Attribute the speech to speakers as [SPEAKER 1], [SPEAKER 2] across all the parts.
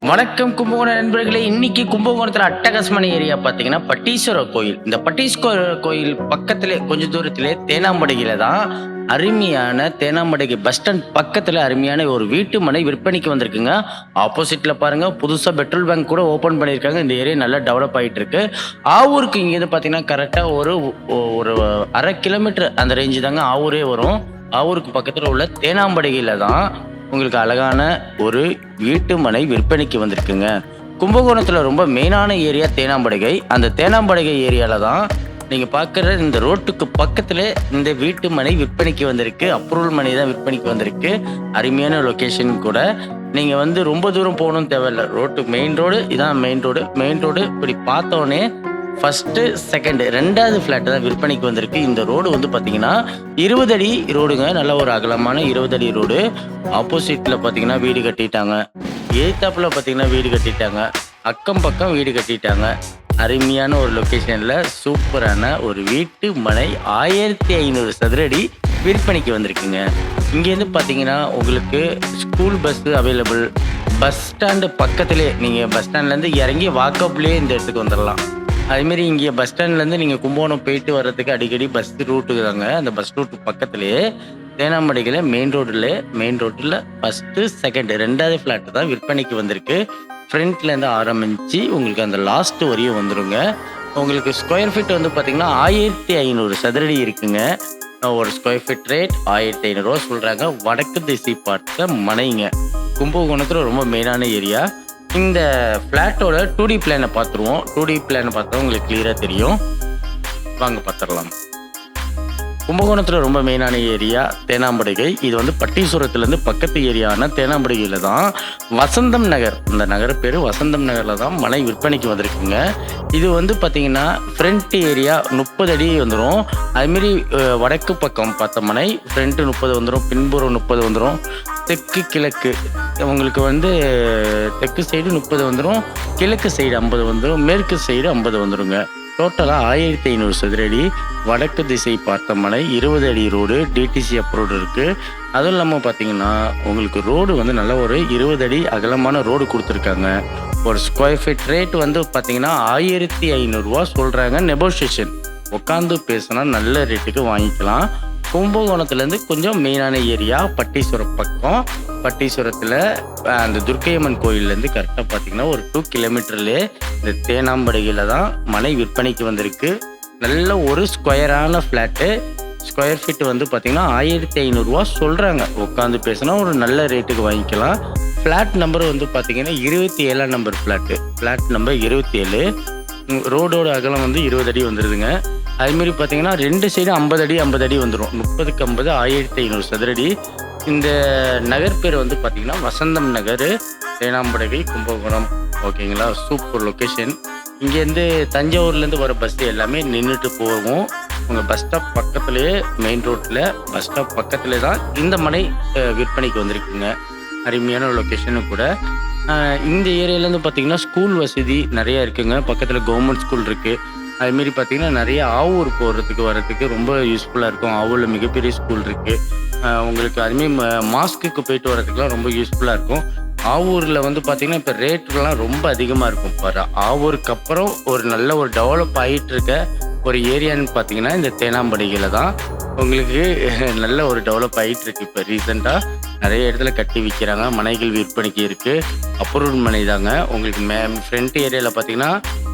[SPEAKER 1] வணக்கம் கும்பகோணம் நண்பர்களே. இன்னைக்கு கும்பகோணத்துல அட்டகாசமான ஏரியா பாத்தீங்கன்னா பட்டீஸ்வரர் கோயில். இந்த பட்டீஸ்வரர் கோயில் பக்கத்திலே கொஞ்ச தூரத்திலே தேனாம்படையில தான் அருமையான தேனாம்படைக்கு பஸ் ஸ்டாண்ட் பக்கத்துல அருமையான ஒரு வீட்டு மனை விற்பனைக்கு வந்திருக்குங்க. ஆப்போசிட்ல பாருங்க புதுசா பெட்ரோல் பேங்க் கூட ஓபன் பண்ணியிருக்காங்க. இந்த ஏரியா நல்லா டெவலப் ஆயிட்டு இருக்கு. ஆவூருக்கு இங்கேருந்து பாத்தீங்கன்னா கரெக்டா ஒரு ஒரு 1/2 கிலோமீட்டர் அந்த ரேஞ்சு தாங்க ஆவூரே வரும். ஆவூருக்கு பக்கத்துல உள்ள தேனாம்படையில தான் உங்களுக்கு அழகான ஒரு வீட்டு மனை விற்பனைக்கு வந்திருக்குங்க. கும்பகோணத்துல ரொம்ப மெயினான ஏரியா தேனாம்படுகை. அந்த தேனாம்படுகை ஏரியால தான் நீங்க பார்க்குற இந்த ரோட்டுக்கு பக்கத்துல இந்த வீட்டு மனை விற்பனைக்கு வந்திருக்கு. அப்ரூவல் மனை தான் விற்பனைக்கு வந்திருக்கு. அருமையான லொகேஷன் கூட. நீங்க வந்து ரொம்ப தூரம் போகணும்னு தேவையில்லை. மெயின் ரோடு இதான் மெயின் ரோடு இப்படி பார்த்தோன்னே ஃபர்ஸ்ட் செகண்ட் 2வது ஃபிளாட் தான் விற்பனைக்கு வந்திருக்கு. இந்த ரோடு வந்து பார்த்தீங்கன்னா 20 அடி ரோடுங்க. நல்ல ஒரு அகலமான 20 அடி ரோடு. ஆப்போசிட்ல பார்த்தீங்கன்னா வீடு கட்டிட்டாங்க. எய்த்தாப்புல பார்த்தீங்கன்னா வீடு கட்டிட்டாங்க. அக்கம் பக்கம் வீடு கட்டிட்டாங்க. அருமையான ஒரு லொக்கேஷன்ல சூப்பரான ஒரு வீட்டு மனை 1500 சதுரடி விற்பனைக்கு வந்திருக்குங்க. இங்கேருந்து பார்த்தீங்கன்னா உங்களுக்கு school bus available. Bus stand பக்கத்திலே நீங்கள் பஸ் ஸ்டாண்ட்லேருந்து இறங்கி வாக்கப்லேயே இந்த இடத்துக்கு வந்துடலாம். அதுமாரி இங்கே பஸ் ஸ்டாண்ட்லேருந்து நீங்கள் கும்பகோணம் போயிட்டு வர்றதுக்கு அடிக்கடி பஸ் ரூட்டு தாங்க. அந்த பஸ் ரூட்டு பக்கத்துலேயே தேனாம்படையில் மெயின் ரோட்டில் ஃபஸ்ட்டு செகண்ட் 2வது ஃப்ளாட்டு தான் விற்பனைக்கு வந்திருக்கு. ஃப்ரண்ட்லேருந்து ஆரம்பித்து உங்களுக்கு அந்த லாஸ்ட் வரையும் வந்துடுங்க. உங்களுக்கு ஸ்கொயர் ஃபீட் வந்து பார்த்திங்கன்னா 1500 சதுரடி இருக்குங்க. ஒரு ஸ்கொயர் ஃபீட் ரேட் 1500 சொல்கிறாங்க. வடக்கு திசை பார்த்த மனைங்க. கும்பகோணத்தில் ரொம்ப மெயினான ஏரியா. இந்த ஃப்ளாட்டோட 2D பிளானை பார்த்துருவோம். 2D பிளானை பார்த்தா உங்களுக்கு கிளியராக தெரியும். வாங்க பார்த்துடலாம். கும்பகோணத்தில் ரொம்ப மெயினான ஏரியா தேனாம்படுகை. இது வந்து பட்டீஸ்வரத்துலேருந்து பக்கத்து ஏரியானா தேனாம்படுகையில் தான் வசந்தம் நகர். இந்த நகர் பேர் வசந்தம் நகரில் தான் மனை விற்பனைக்கு வந்திருக்குங்க. இது வந்து பார்த்திங்கன்னா ஃப்ரண்ட் ஏரியா 30 அடி வந்துடும். அதுமாரி வடக்கு பக்கம் பார்த்த மனை ஃப்ரண்ட்டு 30 வந்துடும், பின்புறம் 30 வந்துடும். தெற்கு கிழக்கு உங்களுக்கு வந்து தெற்கு சைடு 30 வந்துடும், கிழக்கு சைடு 50 வந்துடும், மேற்கு சைடு 50 வந்துடுங்க. டோட்டலாக 1500 சதுரடி. வடக்கு திசை பார்த்த மனை 20 அடி ரோடு. டிடிசி அப்ரூவ்டு இருக்குது. அதுவும் இல்லாமல் பார்த்தீங்கன்னா உங்களுக்கு ரோடு வந்து நல்ல ஒரு 20 அடி அகலமான ரோடு கொடுத்துருக்காங்க. ஒரு ஸ்கொயர் ஃபீட் ரேட் வந்து பார்த்தீங்கன்னா 1500 சொல்கிறாங்க. நெகோஷியேஷன் உட்காந்து பேசினா நல்ல ரேட்டுக்கு வாங்கிக்கலாம். கும்பகோணத்துலேருந்து கொஞ்சம் மெயினான ஏரியா பட்டீஸ்வரம் பக்கம். பட்டீஸ்வரத்தில் அந்த துர்க்கையம்மன் கோயிலேருந்து கரெக்டாக பார்த்தீங்கன்னா ஒரு 2 கிலோமீட்டர்லேயே இந்த தேனாம்படையில் தான் மனை விற்பனைக்கு வந்திருக்கு. நல்ல ஒரு ஸ்கொயரான ஃப்ளாட்டு. ஸ்கொயர் ஃபீட் வந்து பார்த்திங்கன்னா 1500 சொல்கிறாங்க. உட்காந்து பேசினா ஒரு நல்ல ரேட்டுக்கு வாங்கிக்கலாம். ஃப்ளாட் நம்பர் வந்து பார்த்திங்கன்னா 27ஆம் நம்பர் ஃப்ளாட் நம்பர் 27. ரோடோட அகலம் வந்து 20 அடி வந்துடுதுங்க. அதுமாரி பார்த்தீங்கன்னா 2 சைடு 50 அடி வந்துடும். 30க்கு 50 1500 சதுரடி. இந்த நகர் பேர் வந்து பார்த்தீங்கன்னா வசந்தம் நகர், தேனாம்படுகை, கும்பகோணம். ஓகேங்களா, சூப்பர் லொக்கேஷன். இங்கேருந்து தஞ்சாவூர்லேருந்து வர பஸ் எல்லாமே நின்றுட்டு போகும். உங்கள் பஸ் ஸ்டாப் பக்கத்துலேயே மெயின் ரோட்டில் பஸ் ஸ்டாப் பக்கத்துலேயே தான் இந்த மனை விற்பனைக்கு வந்திருக்குங்க. அருமையான லொக்கேஷனு கூட. இந்த ஏரியாலேருந்து பார்த்தீங்கன்னா ஸ்கூல் வசதி நிறையா இருக்குங்க. பக்கத்தில் கவர்மெண்ட் ஸ்கூல் இருக்குது. அதுமாரி பார்த்தீங்கன்னா நிறைய ஆவூர் போகிறதுக்கு வரதுக்கு ரொம்ப யூஸ்ஃபுல்லாக இருக்கும். ஆவூரில் மிகப்பெரிய ஸ்கூல் இருக்குது. உங்களுக்கு அதுமாரி மாஸ்க்குக்கு போயிட்டு வரதுக்குலாம் ரொம்ப யூஸ்ஃபுல்லாக இருக்கும். ஆவூரில் வந்து பார்த்திங்கன்னா இப்போ ரேட்லாம் ரொம்ப அதிகமாக இருக்கும். பாரு, ஆவூருக்கு அப்புறம் ஒரு நல்ல ஒரு டெவலப் ஆகிட்டு இருக்க ஒரு ஏரியான்னு பார்த்தீங்கன்னா இந்த தேனாம்படுகையில் தான் உங்களுக்கு நல்ல ஒரு டெவலப் ஆகிட்டு இருக்கு. இப்போ ரீசெண்டாக நிறைய இடத்துல கட்டி விற்கிறாங்க. மனைகள் விற்பனைக்கு இருக்குது. அப்ரூவல் மனை தாங்க. உங்களுக்கு ஃப்ரண்ட் ஏரியாவில் பார்த்தீங்கன்னா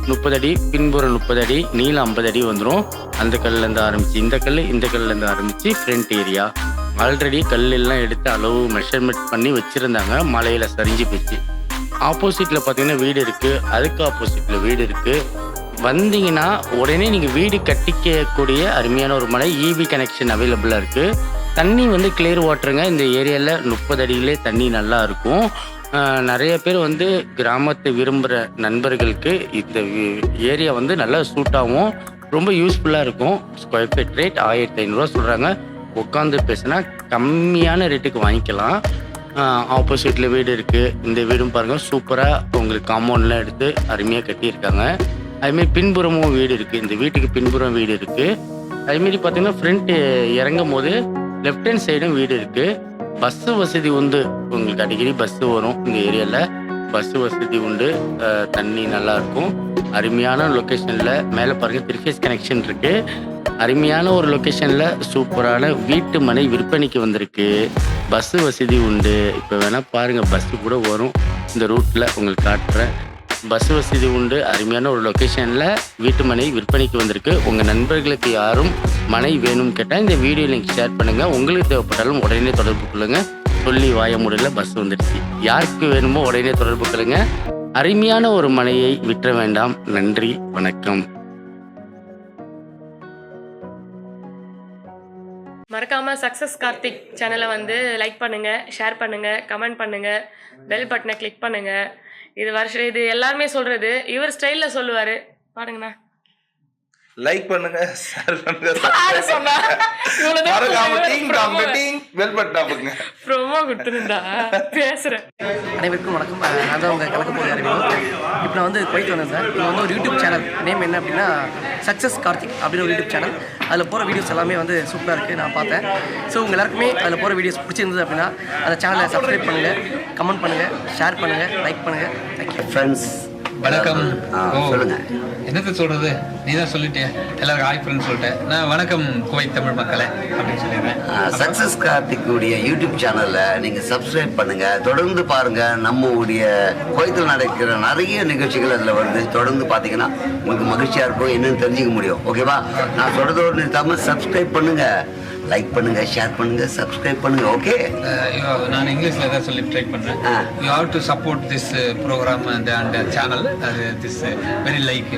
[SPEAKER 1] 30 அடி, பின்புறம் 30 அடி, நீளம் 50 அடி வந்துடும். அந்த கல்லேருந்து ஆரம்பித்து இந்த கல்லேருந்து ஆரம்பித்து ஃப்ரண்ட் ஏரியா ஆல்ரெடி கல்லெல்லாம் எடுத்து அளவு மெஷர்மெண்ட் பண்ணி வச்சுருந்தாங்க. மலையில் சரிஞ்சு போச்சு. ஆப்போசிட்டில் பார்த்தீங்கன்னா வீடு இருக்குது. அதுக்கு ஆப்போசிட்டில் வீடு இருக்குது. வந்தீங்கன்னா உடனே நீங்கள் வீடு கட்டிக்கக்கூடிய அருமையான ஒரு மலை. இபி கனெக்ஷன் அவைலபிளாக இருக்குது. தண்ணி வந்து கிளியர் வாட்டருங்க. இந்த ஏரியாவில் 30 அடியிலே தண்ணி நல்லா இருக்கும். நிறைய பேர் வந்து கிராமத்தை விரும்புகிற நண்பர்களுக்கு இந்த ஏரியா வந்து நல்லா சூட்டாகவும் ரொம்ப யூஸ்ஃபுல்லாக இருக்கும். ஸ்கொயர் ஃபீட் ரேட் 1500 சொல்கிறாங்க. உட்காந்து பேசினா கம்மியான ரேட்டுக்கு வாங்கிக்கலாம். ஆப்போசிட்டில் வீடு இருக்குது. இந்த வீடும் பாருங்கள், சூப்பராக உங்களுக்கு காம்பவுண்ட்லாம் எடுத்து அருமையாக கட்டியிருக்காங்க. அதுமாரி பின்புறமும் வீடு இருக்குது. இந்த வீட்டுக்கு பின்புறம் வீடு இருக்குது. அதுமாரி பார்த்தீங்கன்னா ஃப்ரண்ட் இறங்கும் போது லெஃப்ட் ஹேண்ட் சைடும் வீடு இருக்குது. பஸ்ஸு வசதி உண்டு. உங்களுக்கு அடிக்கடி பஸ்ஸு வரும் இந்த ஏரியாவில். பஸ் வசதி உண்டு, தண்ணி நல்லா இருக்கும். அருமையான லொக்கேஷனில் மேலே பாருங்கள் 3 ஃபேஸ் கனெக்ஷன் இருக்குது. அருமையான ஒரு லொக்கேஷனில் சூப்பரான வீட்டு மனை விற்பனைக்கு வந்திருக்கு. பஸ்ஸு வசதி உண்டு. இப்போ வேணால் பாருங்கள், பஸ்ஸு கூட வரும் இந்த ரூட்டில், உங்களுக்கு காட்டுறேன். பஸ் வசதி உண்டு. அருமையான ஒரு லொக்கேஷனில் வீட்டு மனை விற்பனைக்கு வந்திருக்கு. உங்கள் நண்பர்களுக்கு யாரும் மனை வேணும்னு கேட்டால் இந்த வீடியோ லிங்க் ஷேர் பண்ணுங்கள். உங்களுக்கு தேவைப்பட்டாலும் உடனே தொடர்பு கொள்ளுங்கள். சொல்லி வாய முடியல, பஸ் வந்துடுச்சு. யாருக்கு வேணுமோ உடனே தொடர்பு கொள்ளுங்க. அருமையான ஒரு மனையை விற்ற வேண்டாம். நன்றி, வணக்கம்.
[SPEAKER 2] மறக்காம சக்ஸஸ் கார்த்திக் சேனலை வந்து லைக் பண்ணுங்க, ஷேர் பண்ணுங்க, கமெண்ட் பண்ணுங்க, பெல் பட்டனை கிளிக் பண்ணுங்க. இது எல்லாருமே சொல்றது, இவர் ஸ்டைல்ல சொல்லுவாரு. பாருங்கண்ணா,
[SPEAKER 3] லைக் பண்ணுங்க, ஷேர் பண்ணுங்க, பெல் பட்டன் அமுக்குங்க.
[SPEAKER 2] ப்ரோமோ கொடுத்துருந்தா பேசுறேன்.
[SPEAKER 4] அனைவருக்கும் வணக்கம். நான் தான் உங்கள் கலக்க போகிற அறிவியல். இப்போ நான் வந்து குவைத் வந்தேன் சார். இப்போ வந்து ஒரு யூடியூப் சேனல் நேம் என்ன அப்படின்னா சக்ஸஸ் கார்த்திக் அப்படின்னு ஒரு யூடியூப் சேனல். அதில் போகிற வீடியோஸ் எல்லாமே வந்து சூப்பராக இருக்குது, நான் பார்த்தேன். ஸோ உங்கள் எல்லாருக்குமே அதில் போகிற வீடியோஸ் பிடிச்சிருந்தது அப்படின்னா அந்த சேனலை சப்ஸ்கிரைப் பண்ணுங்கள், கமெண்ட் பண்ணுங்கள், ஷேர் பண்ணுங்கள், லைக் பண்ணுங்கள். Thank you
[SPEAKER 5] friends.
[SPEAKER 6] வணக்கம்.
[SPEAKER 5] சொல்லுங்க,
[SPEAKER 6] என்னத்தை சொல்றது, நீ தான் சொல்லிட்டே. எல்லாருக்கும் ஹாய் ஃப்ரெண்ட்ஸ் சொல்லிட்டேன். நான் வணக்கம் குவைத் தமிழ் மக்களே அப்படின்னு சொல்லிடுறேன்.
[SPEAKER 5] சக்ஸஸ் கார்த்திக்குடைய யூடியூப் சேனலில் நீங்கள் சப்ஸ்கிரைப் பண்ணுங்கள், தொடர்ந்து பாருங்கள். நம்மளுடைய குவைத்தில் நடக்கிற நிறைய நிகழ்ச்சிகள் அதில் வருது. தொடர்ந்து பார்த்தீங்கன்னா உங்களுக்கு மகிழ்ச்சியாக இருக்கும், என்னன்னு தெரிஞ்சுக்க முடியும். ஓகேவா? நான் சொல்கிறதோடு நிறுத்தாமல் சப்ஸ்கிரைப் பண்ணுங்கள், லைக் பண்ணுங்க, ஷேர் பண்ணுங்க, சப்ஸ்கிரைப் பண்ணுங்க. ஓகே,
[SPEAKER 6] நான் இங்கிலீஷ்ல ஏதாவது சொல்லி ட்ரை பண்றேன். You have to support this program and channel. This very like